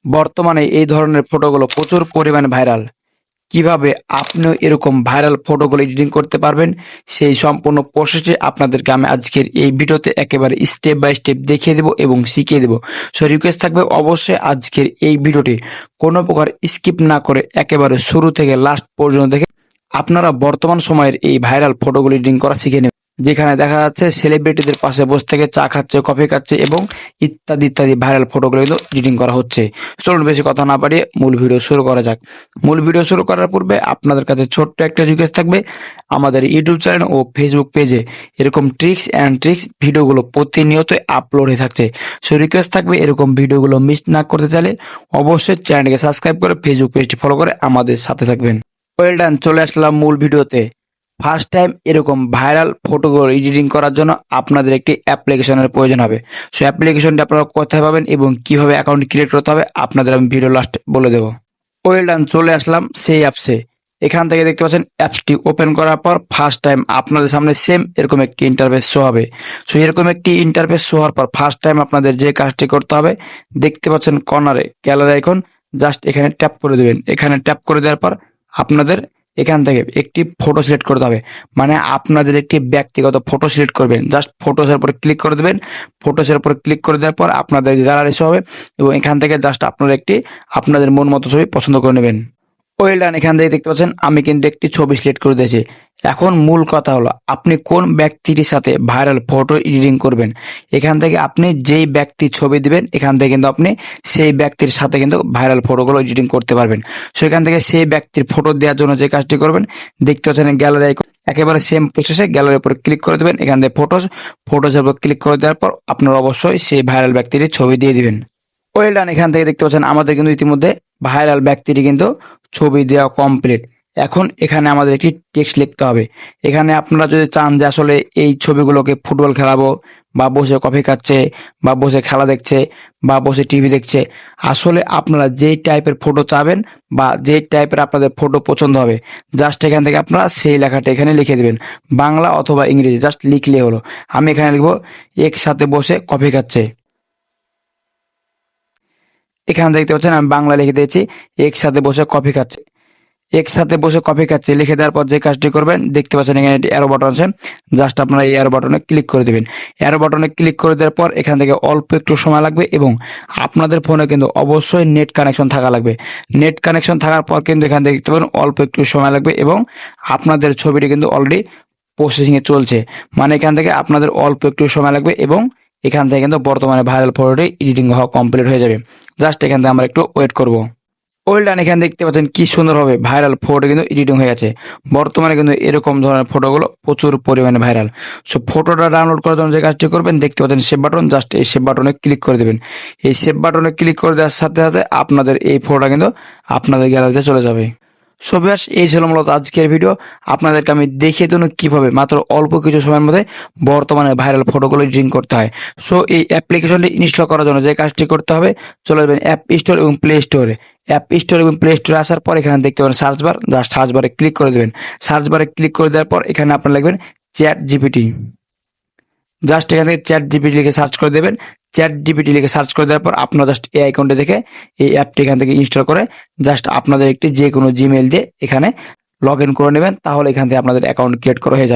বর্তমানে এই ধরনের ফটোগুলো প্রচুর পরিমাণে ভাইরাল। কিভাবে আপনিও এরকম ভাইরাল ফটোগুলো এডিটিং করতে পারবেন সেই সম্পূর্ণ প্রসেসে আপনাদেরকে আমি আজকের এই ভিডিওতে একেবারে স্টেপ বাই স্টেপ দেখিয়ে দেব এবং শিখিয়ে দেব। সো রিকোয়েস্ট থাকবে অবশ্যই আজকের এই ভিডিওটি কোনো প্রকার স্কিপ না করে একেবারে শুরু থেকে লাস্ট পর্যন্ত দেখে আপনারা বর্তমান সময়ের এই ভাইরাল ফটোগুলো এডিটিং করা শিখে নেবেন। যেখানে দেখা যাচ্ছে সেলিব্রিটিদের পাশে বসে থেকে চা খাচ্ছে, কফি খাচ্ছে এবং ইত্যাদি ইত্যাদি ভাইরাল ফটোগুলো কিন্তু এডিটিং করা হচ্ছে। চলুন বেশি কথা না বাড়িয়ে মূল ভিডিও শুরু করা যাক। মূল ভিডিও শুরু করার পূর্বে আপনাদের কাছে ছোট্ট একটা রিকোয়েস্ট থাকবে, আমাদের ইউটিউব চ্যানেল ও ফেসবুক পেজে এরকম ট্রিক্স ভিডিওগুলো প্রতিনিয়ত আপলোড হয়ে থাকছে। সো রিকোয়েস্ট থাকবে এরকম ভিডিওগুলো মিস না করতে চাইলে অবশ্যই চ্যানেলকে সাবস্ক্রাইব করে ফেসবুক পেজটি ফলো করে আমাদের সাথে থাকবেন। ওয়েল ডান, চলে আসলাম মূল ভিডিওতে। ফার্স্ট টাইম এরকম ভাইরাল ফটোগুলো এডিটিং করার জন্য আপনাদের একটি অ্যাপ্লিকেশনের প্রয়োজন হবে। সো অ্যাপ্লিকেশনটি আপনারা কোথায় পাবেন এবং কিভাবে অ্যাকাউন্ট ক্রিয়েট করতে হবে আপনাদের আমি ভিডিও লাস্টে বলে দেবো। ওয়েল ডান, চলে আসলাম সেই অ্যাপসে। এখান থেকে দেখতে পাচ্ছেন অ্যাপসটি ওপেন করার পর ফার্স্ট টাইম আপনাদের সামনে সেম এরকম একটি ইন্টারফেস শো হবে। সো এরকম একটি ইন্টারফেস শো হওয়ার পর ফার্স্ট টাইম আপনাদের যে কাজটি করতে হবে, দেখতে পাচ্ছেন কর্নারে গ্যালারি আইকন, জাস্ট এখানে ট্যাপ করে দেবেন। এখানে ট্যাপ করে দেওয়ার পর আপনাদের এখান থেকে একটি ফটো সিলেক্ট করতে হবে, মানে আপনাদের একটি ব্যক্তিগত ফটো সিলেক্ট করবেন। জাস্ট ফটোসের উপর ক্লিক করে দেবেন। ফটোসের উপর ক্লিক করে দেওয়ার পর আপনাদের গ্যালারি শো হবে এবং এখান থেকে জাস্ট আপনারা একটি আপনাদের মন মতো ছবি পছন্দ করে নেবেন। ওয়েল ডান, এখান থেকে দেখতে পাচ্ছেন আমি কিন্তু একটি ছবি সিলেক্ট করে দিয়েছি। এখন মূল কথা হলো আপনি কোন ব্যক্তিটির সাথে ভাইরাল ফটো এডিটিং করবেন। এখান থেকে আপনি যেই ব্যক্তির ছবি দিবেন এখান থেকে কিন্তু আপনি সেই ব্যক্তির সাথে কিন্তু ভাইরাল ফটোগুলো এডিটিং করতে পারবেন। সো এখান থেকে সেই ব্যক্তির ফটো দেওয়ার জন্য যে কাজটি করবেন, দেখতে পাচ্ছেন গ্যালারি আইকন, একেবারে সেম প্রসেসে গ্যালারির উপর ক্লিক করে দেবেন। এখান থেকে ফটোসের উপর ক্লিক করে দেওয়ার পর আপনারা অবশ্যই সেই ভাইরাল ব্যক্তিটির ছবি দিয়ে দিবেন। ওয়েল ডান, এখান থেকে দেখতে পাচ্ছেন আমাদের কিন্তু ইতিমধ্যে ভাইরাল ব্যক্তিটি কিন্তু ছবি দেওয়া কমপ্লিট। এখন এখানে আমাদের একটি টেক্সট লিখতে হবে। এখানে আপনারা যদি চান যে আসলে এই ছবিগুলোকে ফুটবল খেলাবো, বা বসে কফি খাচ্ছে, বা বসে খেলা দেখছে, বা বসে টিভি দেখছে, আসলে আপনারা যেই টাইপের ফটো চাবেন বা যেই টাইপের আপনাদের ফটো পছন্দ হবে, জাস্ট এখান থেকে আপনারা সেই লেখাটা এখানে লিখে দেবেন, বাংলা অথবা ইংরেজি জাস্ট লিখলে হলো। আমি এখানে লিখবো একসাথে বসে কফি খাচ্ছে। এখানে দেখতে পাচ্ছেন আমি বাংলা লিখে দিয়েছি একসাথে বসে কফি খাচ্ছে। একসাথে বসে কফি খাচ্ছে লিখে দেওয়ার পর যে কাজটি করবেন, দেখতে পাচ্ছেন এখানে একটি অ্যারো বাটন আছে, জাস্ট আপনারা এই অ্যারো বাটনে ক্লিক করে দেবেন। অ্যারো বাটনে ক্লিক করে দেওয়ার পর এখান থেকে অল্প একটু সময় লাগবে এবং আপনাদের ফোনে কিন্তু অবশ্যই নেট কানেকশন থাকা লাগবে। নেট কানেকশন থাকার পর কিন্তু এখান থেকে দেখতে পাবেন অল্প একটু সময় লাগবে এবং আপনাদের ছবিটি কিন্তু অলরেডি প্রসেসিংয়ে চলছে, মানে এখান থেকে আপনাদের অল্প একটু সময় লাগবে এবং এখান থেকে কিন্তু বর্তমানে ভাইরাল ফটোটি এডিটিং হওয়া কমপ্লিট হয়ে যাবে। জাস্ট এখান থেকে আমরা একটু ওয়েট করব। ওয়েল ডান, এখানে দেখতে পাচ্ছেন কি সুন্দরভাবে ভাইরাল ফটো কিন্তু এডিটিং হয়ে গেছে। বর্তমানে কিন্তু এরকম ধরনের ফটোগুলো প্রচুর পরিমাণে ভাইরাল। সো ফটোটা ডাউনলোড করার জন্য যে কাজটি করবেন, দেখতে পাচ্ছেন সেভ বাটন, জাস্ট এই সেভ বাটনে ক্লিক করে দেবেন। এই সেভ বাটনে ক্লিক করে দেওয়ার সাথে সাথে আপনাদের এই ফটোটা কিন্তু আপনাদের গ্যালারিতে চলে যাবে। সো ভিউয়ার্স, এই ছিল মূলত আজকের ভিডিও। আপনাদেরকে আমি দেখিয়ে দিন কিভাবে মাত্র অল্প কিছু সময়ের মধ্যে বর্তমানে ভাইরাল ফটোগুলো এডিটিং করতে হয়। সো এই অ্যাপ্লিকেশনটি ইনস্টল করার জন্য যে কাজটি করতে হবে, চলে যাবেন অ্যাপ স্টোর এবং প্লে স্টোরে। অ্যাপ স্টোর এবং প্লে স্টোরে আসার পর এখানে দেখতে পাবেন সার্চ বার, জাস্ট সার্চ বারে ক্লিক করে দেবেন। সার্চ বারে ক্লিক করে দেওয়ার পর এখানে আপনারা লিখবেন চ্যাট জিপিটি। জাস্ট এখান থেকে চ্যাট জিপিটি লিখে সার্চ করে দেবেন। চ্যাট জিপিটি লিখে সার্চ করে দেওয়ার পর আপনারা জাস্ট এই আইকনটি দেখে এই অ্যাপটি এখান থেকে ইনস্টল করে জাস্ট আপনাদের একটি যে কোনো জিমেইল দিয়ে এখানে লগ ইন করে নেবেন, তাহলে এখান থেকে আপনাদের অ্যাকাউন্ট ক্রিয়েট করা হয়ে যাবে।